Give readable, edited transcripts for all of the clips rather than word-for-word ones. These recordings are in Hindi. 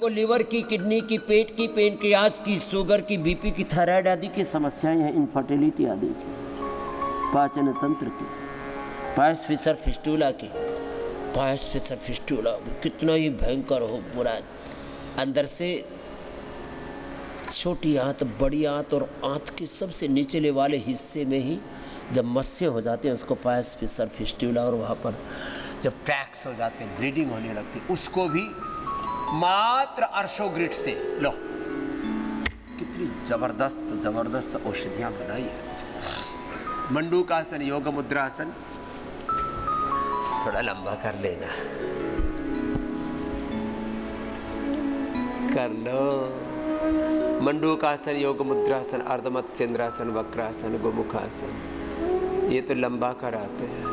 को लिवर की, किडनी की, पेट की, पेनक्रियास की, शुगर की, बीपी की, थायराइड आदि की समस्याएं हैं, इनफर्टिलिटी आदि की, पाचन तंत्र की, पायस फिशर फिस्टूला की। पायस फिशर फिस्टूला कितना ही भयंकर हो, पूरा अंदर से छोटी आंत, बड़ी आंत और आंत के सबसे निचले वाले हिस्से में ही जब मस्से हो जाते हैं उसको पायस फिशर फिस्टूला, और वहाँ पर जब क्रैक्स हो जाते हैं, ब्लीडिंग होने लगती है, उसको भी मात्र अर्शोग्रिड से लो। कितनी जबरदस्त जबरदस्त औषधियाँ बनाई है। मंडूकासन, योग मुद्रासन, थोड़ा लंबा कर लेना, कर लो। मंडूकासन, योग मुद्रासन, अर्धमत्स्येंद्रासन, वक्रासन, गोमुखासन, ये तो लंबा कराते हैं।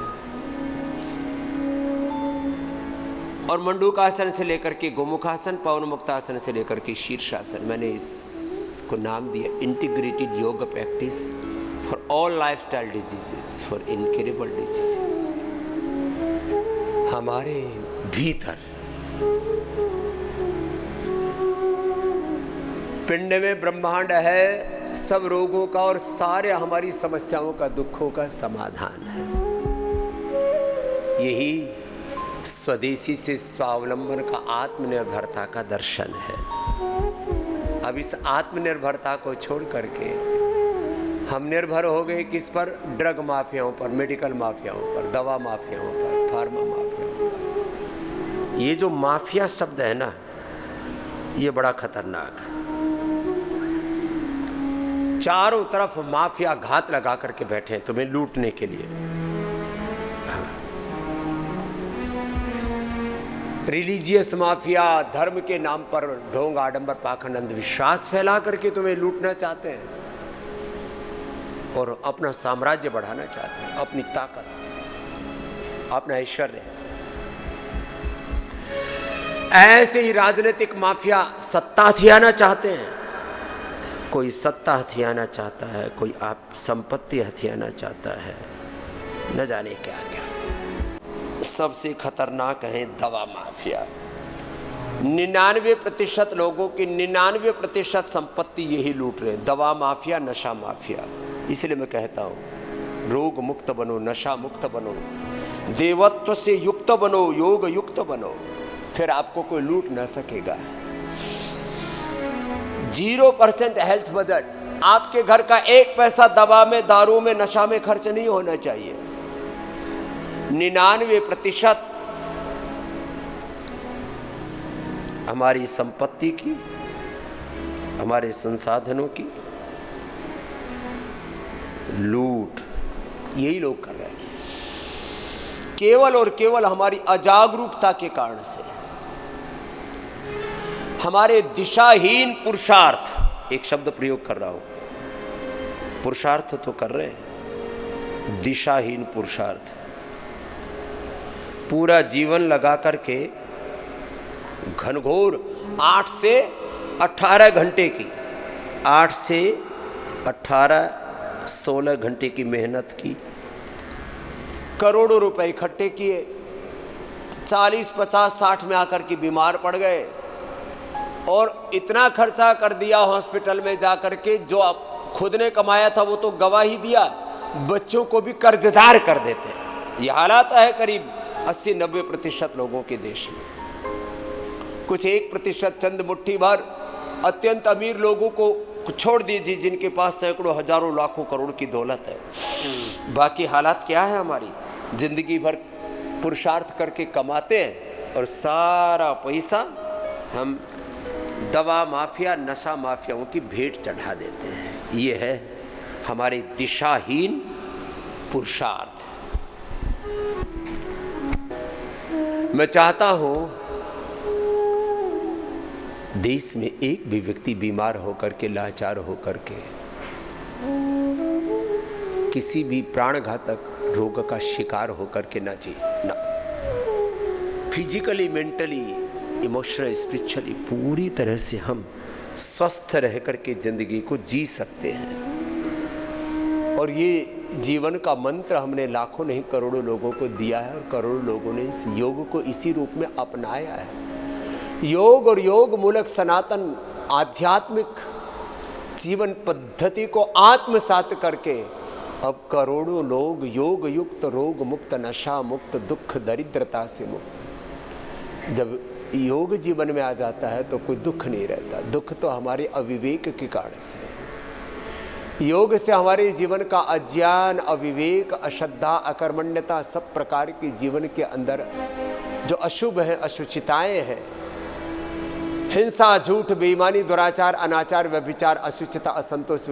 और मंडूकासन से लेकर के गोमुखासन, पवन मुक्तासन से लेकर के शीर्षासन, मैंने इसको नाम दिया इंटीग्रेटेड योग practice for all lifestyle diseases, for incurable diseases. हमारे भीतर पिंड में ब्रह्मांड है सब रोगों का और सारे हमारी समस्याओं का, दुखों का समाधान है। यही स्वदेशी से स्वावलंबन का, आत्मनिर्भरता का दर्शन है। अब इस आत्मनिर्भरता को छोड़ करके हम निर्भर हो गए किस पर? ड्रग माफियाओं पर, मेडिकल माफियाओं पर, दवा माफियाओं पर, फार्मा माफियाओं पर। ये जो माफिया शब्द है ना, ये बड़ा खतरनाक है। चारों तरफ माफिया घात लगा करके बैठे हैं तुम्हें लूटने के लिए। रिलीजियस माफिया धर्म के नाम पर ढोंग, आडंबर, पाखंड, अंधविश्वास फैला करके तुम्हें लूटना चाहते हैं और अपना साम्राज्य बढ़ाना चाहते हैं, अपनी ताकत, अपना ऐश्वर्य। ऐसे ही राजनीतिक माफिया सत्ता हथियाना चाहते हैं। कोई सत्ता हथियाना चाहता है, कोई आप संपत्ति हथियाना चाहता है, न जाने क्या क्या। सबसे खतरनाक है दवा माफिया। 99% लोगों की 99% संपत्ति यही लूट रहे हैं, दवा माफिया, नशा माफिया। इसलिए मैं कहता हूं रोग मुक्त बनो, नशा मुक्त बनो, देवत्व से युक्त बनो, योग युक्त बनो, फिर आपको कोई लूट ना सकेगा। 0% हेल्थ बजट, आपके घर का 1 पैसा दवा में, दारू में, नशा में खर्च नहीं होना चाहिए। 99% हमारी संपत्ति की, हमारे संसाधनों की लूट यही लोग कर रहे हैं, केवल और केवल हमारी अजागरूकता के कारण से। हमारे दिशाहीन पुरुषार्थ, एक शब्द प्रयोग कर रहा हूं, पुरुषार्थ तो कर रहे हैं, दिशाहीन पुरुषार्थ। पूरा जीवन लगा करके घनघोर 8 से 18 घंटे की, 8 से 18 16 घंटे की मेहनत की, करोड़ों रुपए इकट्ठे किए, 40, 50, 60 में आकर के बीमार पड़ गए और इतना खर्चा कर दिया हॉस्पिटल में जाकर के, जो आप खुद ने कमाया था वो तो गवा ही दिया, बच्चों को भी कर्जदार कर देते हैं। ये हालात है करीब 80-90% लोगों के देश में। कुछ 1% चंद मुट्ठी भर अत्यंत अमीर लोगों को छोड़ दीजिए जिनके पास सैकड़ों, हजारों, लाखों, करोड़ की दौलत है। बाकी हालात क्या है? हमारी जिंदगी भर पुरुषार्थ करके कमाते हैं और सारा पैसा हम दवा माफिया, नशा माफियाओं की भेंट चढ़ा देते हैं। ये है हमारे दिशाहीन पुरुषार्थ। मैं चाहता हूं देश में एक भी व्यक्ति बीमार होकर के, लाचार होकर के, किसी भी प्राणघातक रोग का शिकार होकर के ना जी, ना। फिजिकली, मेंटली, इमोशनली, स्पिरिचुअली पूरी तरह से हम स्वस्थ रह करके जिंदगी को जी सकते हैं। और ये जीवन का मंत्र हमने लाखों नहीं करोड़ों लोगों को दिया है और करोड़ों लोगों ने इस योग को इसी रूप में अपनाया है। योग और योग मूलक सनातन आध्यात्मिक जीवन पद्धति को आत्मसात करके अब करोड़ों लोग योग युक्त, रोग मुक्त, नशा मुक्त, दुख दरिद्रता से मुक्त। जब योग जीवन में आ जाता है तो कोई दुख नहीं रहता। दुख तो हमारे अविवेक के कारण से है। योग से हमारे जीवन का अज्ञान, अविवेक, अश्रद्धा, अकर्मण्यता, सब प्रकार की जीवन के अंदर जो अशुभ है, अशुचिताएं हैं, हिंसा, झूठ, बेईमानी, दुराचार, अनाचार, व्यभिचार, अशुचिता, असंतोष,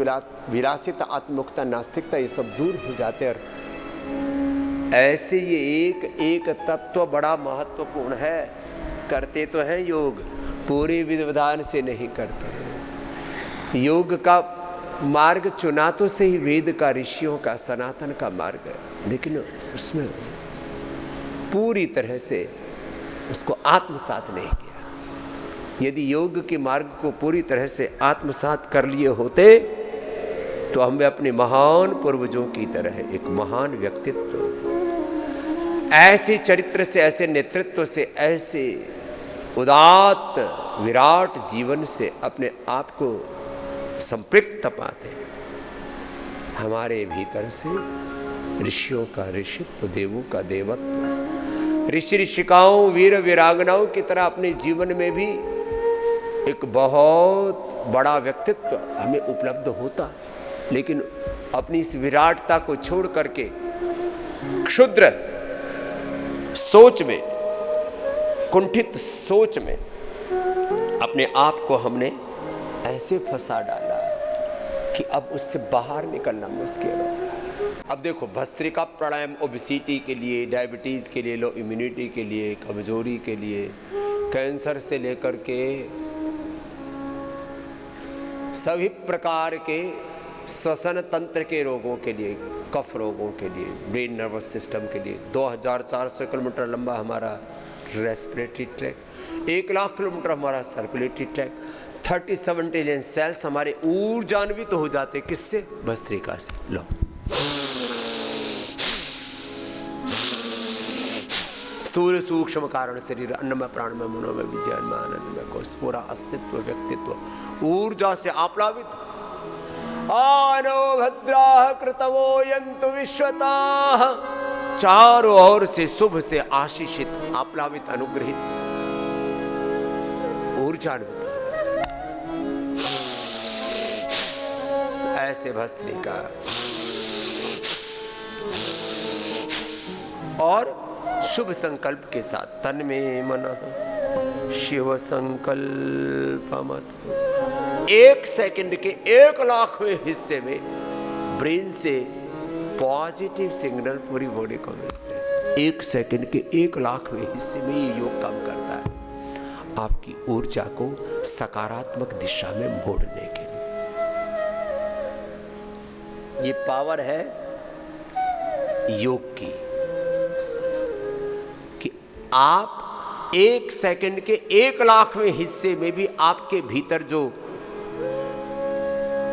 विलासिता, आत्ममुक्ता, नास्तिकता, ये सब दूर हो जाते हैं। ऐसे ये एक एक तत्व बड़ा महत्वपूर्ण है। करते तो हैं योग, पूरे विधि विधान से नहीं करते। योग का मार्ग चुना तो सही वेद का, ऋषियों का, सनातन का मार्ग है, लेकिन उसमें पूरी तरह से उसको आत्मसात नहीं किया। यदि योग के मार्ग को पूरी तरह से आत्मसात कर लिए होते तो हम अपने महान पूर्वजों की तरह एक महान व्यक्तित्व, ऐसे चरित्र से, ऐसे नेतृत्व से, ऐसे उदात्त विराट जीवन से अपने आप को संपृक्त पाते। हमारे भीतर से ऋषियों का ऋषित्व, देवों का देवत्व, ऋषि ऋषिकाओं, वीर वीरांगनाओं की तरह अपने जीवन में भी एक बहुत बड़ा व्यक्तित्व हमें उपलब्ध होता, लेकिन अपनी इस विराटता को छोड़ करके क्षुद्र सोच में, कुंठित सोच में अपने आप को हमने ऐसे फंसा डाला कि अब उससे बाहर निकलना मुश्किल हो रहा है। अब देखो, भस्त्रिका प्राणायाम ओबेसिटी के लिए, डायबिटीज़ के लिए, लो इम्यूनिटी के लिए, कमजोरी के लिए, कैंसर से लेकर के सभी प्रकार के श्वसन तंत्र के रोगों के लिए, कफ रोगों के लिए, ब्रेन नर्वस सिस्टम के लिए 2400 किलोमीटर लंबा हमारा रेस्पिरेटरी ट्रैक, 1 लाख किलोमीटर हमारा सर्कुलेटरी ट्रैक, 37 ट्रिलियन सेल्स हमारे ऊर्जान्वित तो हो जाते। किससे? भस्त्रिका से। लो, स्थूल सूक्ष्म कारण शरीर, अन्नमय प्राणमय मनोमय विज्ञानमय आनंदमय कोश, पूरा अस्तित्व, व्यक्तित्व ऊर्जा से आप्लावित। आनो भद्राः कृतवो यन्तु विश्वताः, चारों ओर से शुभ से आशीषित, आप्लावित, अनुग्रहित, ऊर्जान्वित ऐसे भस्त्रिका। और शुभ संकल्प के साथ, तन में मनः शिव संकल्पमस्तु। 1 सेकंड के 1 लाखवें हिस्से में ब्रेन से पॉजिटिव सिग्नल पूरी बॉडी को मिलते हैं। 1 सेकंड के 1 लाखवें हिस्से में ये योग काम करता है, आपकी ऊर्जा को सकारात्मक दिशा में मोड़ने के लिए। ये पावर है योग की, कि आप 1 सेकंड के 1 लाखवें हिस्से में भी आपके भीतर जो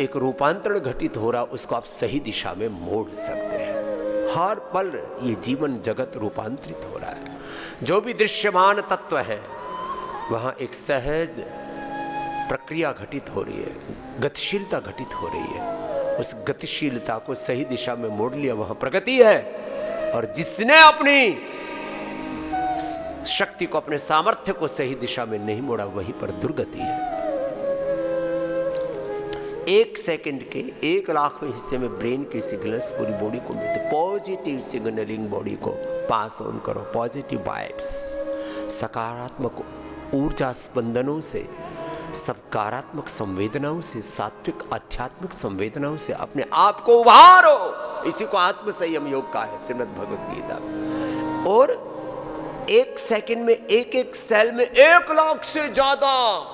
एक रूपांतरण घटित हो रहा, उसको आप सही दिशा में मोड़ सकते हैं। हर पल ये जीवन जगत रूपांतरित हो रहा है। जो भी दृश्यमान तत्व है वहां एक सहज प्रक्रिया घटित हो रही है, गतिशीलता घटित हो रही है। उस गतिशीलता को सही दिशा में मोड़ लिया, वहां प्रगति है। और जिसने अपनी शक्ति को, अपने सामर्थ्य को सही दिशा में नहीं मोड़ा, वहीं पर दुर्गति है। 1 सेकंड के 1 लाखवें हिस्से में ब्रेन की सिग्नल्स पूरी बॉडी को मिलते। पॉजिटिव सिग्नलिंग बॉडी को पास ऑन करो, पॉजिटिव वाइब्स, सकारात्मक ऊर्जा स्पंदनों से, सकारात्मक संवेदनाओं से, सात्विक आध्यात्मिक संवेदनाओं से अपने आप को उभारो। इसी को आत्म संयम योग का है, श्रीमद् भगवत गीता। और 1 सेकंड में एक सेल में 1 लाख से ज्यादा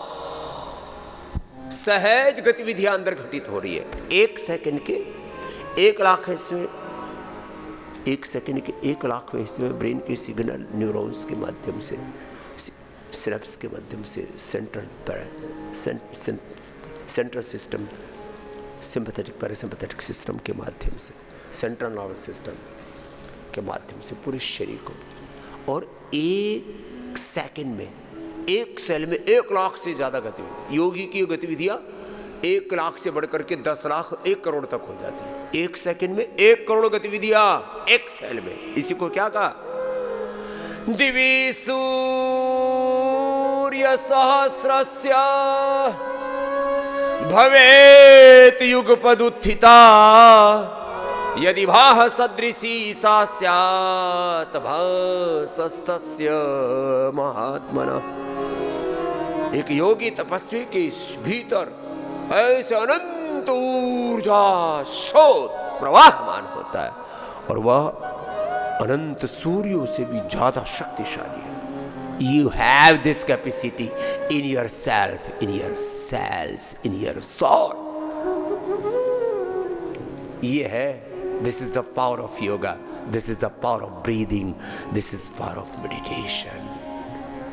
सहज गतिविधियां अंदर घटित हो रही है। 1 सेकंड के 1 लाख हिस्से में, 1 सेकंड के 1 लाखवें हिस्से में ब्रेन के सिग्नल न्यूरॉन्स के माध्यम से, सिनेप्स के माध्यम से, central system, sympathetic parasympathetic system के माध्यम से, सेंट्रल नर्वस सिस्टम के माध्यम से पूरे शरीर को। और 1 सेकंड में एक सेल में 1 लाख से ज्यादा गतिविधि। योगी की गतिविधियां 1 लाख से बढ़कर के 10 लाख 1 करोड़ तक हो जाती है। 1 सेकंड में 1 करोड़ गतिविधियां एक सेल में। इसी को क्या कहा? दिवि सूर्य सहस्रस्य भवेत युगपद उत्थिता यदि भाह सदृशी सा स्यात् भासस्तस्य महात्मना। एक योगी तपस्वी के भीतर ऐसे अनंत ऊर्जा स्रोत प्रवाहमान होता है और वह अनंत सूर्यों से भी ज्यादा शक्तिशाली है। You have this capacity in yourself, in your cells, in your soul. ये है, this is the power of yoga, this is the power of breathing, this is power of meditation,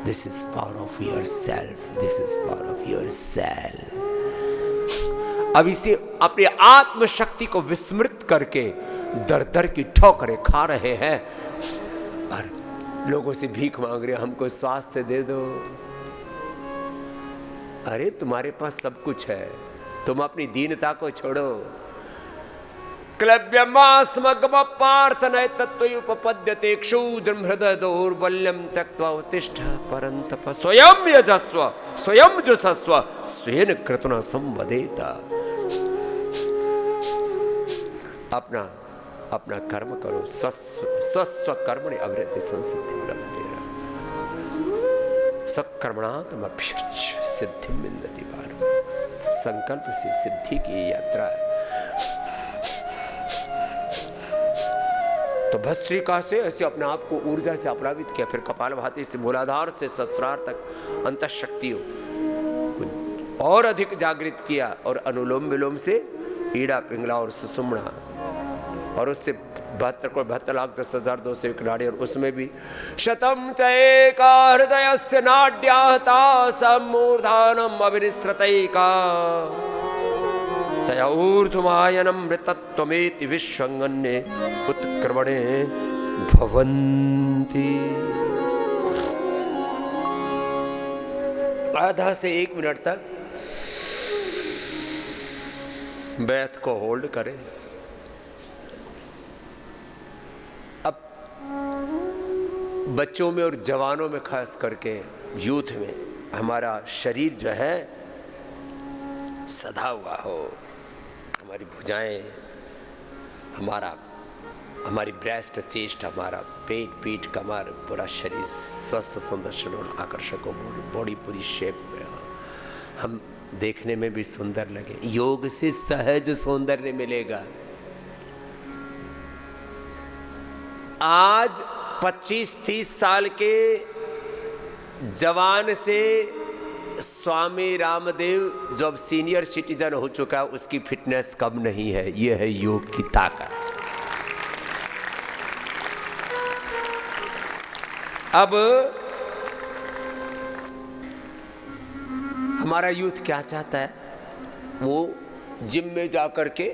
this is power of yourself, this is power of your cell. अब इसे अपने आत्म शक्ति को विस्मृत करके दर दर की ठोकरें खा रहे हैं और लोगों से भीख मांग रहे, हमको स्वास्थ्य दे दो। अरे तुम्हारे पास सब कुछ है, तुम अपनी दीनता को छोड़ो। क्लव्यमास्मग्म पार्थ नैतत्त्वयुपपद्यते क्षुद्रं हृदय दौर्बल्यं त्यक्त्वा उत्तिष्ठ परन्तप स्वयं यजस्व स्वयं जुषस्व स्वेन क्रतुना संवदेत। अपना कर्म करो, स्वस्व कर्मणि अवृत्ति संसिद्धि ब्रह्मेण सकर्मणात्मभ्यर्च सिद्धि विन्दति पारम। संकल्प से सिद्धि की यात्रा है। तो भस्त्रिका से ऐसे अपने आप को ऊर्जा से अपरावित किया, फिर कपालभाति से मूलाधार से सहस्रार तक अंतःशक्तियों और अधिक जागृत किया और अनुलोम विलोम से ईड़ा पिंगला और सुषुम्ना और उससे 72,72,10,201 नाड़ी और उसमें भी शतम चैका हृदयस्य नाड्याहता सम्मूर्धानम अभिनिसृतैका तया ऊर्ध्वमायनम मृतत्वमेति विश्वंगन्ये उत्क्रमणे भवन्ति। आधा से 1 मिनट तक बैठ को होल्ड करें। अब बच्चों में और जवानों में खास करके यूथ में हमारा शरीर जो है सधा हुआ हो, हमारी भुजाएं, हमारी ब्रेस्ट, चेस्ट, हमारा पेट, पीठ, कमर, पूरा शरीर स्वस्थ, सुंदर, सुडौल, आकर्षक हो, बॉडी पूरी शेप में हो, हम देखने में भी सुंदर लगे। योग से सहज सौंदर्य मिलेगा। आज 25-30 साल के जवान से स्वामी रामदेव जो अब सीनियर सिटीजन हो चुका है, उसकी फिटनेस कम नहीं है। यह है योग की ताकत। अब हमारा यूथ क्या चाहता है? वो जिम में जाकर के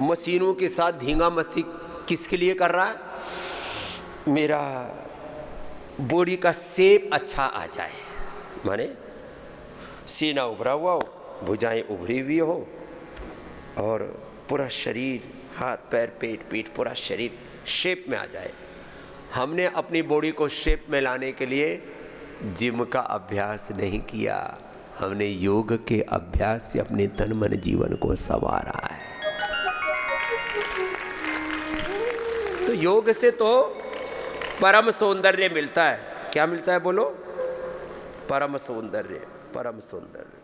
मशीनों के साथ धींगा मस्ती किसके लिए कर रहा है? मेरा बॉडी का शेप अच्छा आ जाए, माने सीना उभरा हुआ हो, भुजाएं उभरी हुई हो और पूरा शरीर, हाथ पैर पेट पीठ पूरा शरीर शेप में आ जाए। हमने अपनी बॉडी को शेप में लाने के लिए जिम का अभ्यास नहीं किया, हमने योग के अभ्यास से अपने तन मन जीवन को संवारा है। तो योग से तो परम सौंदर्य मिलता है। क्या मिलता है बोलो? परम सौंदर्य, परम सौंदर्य।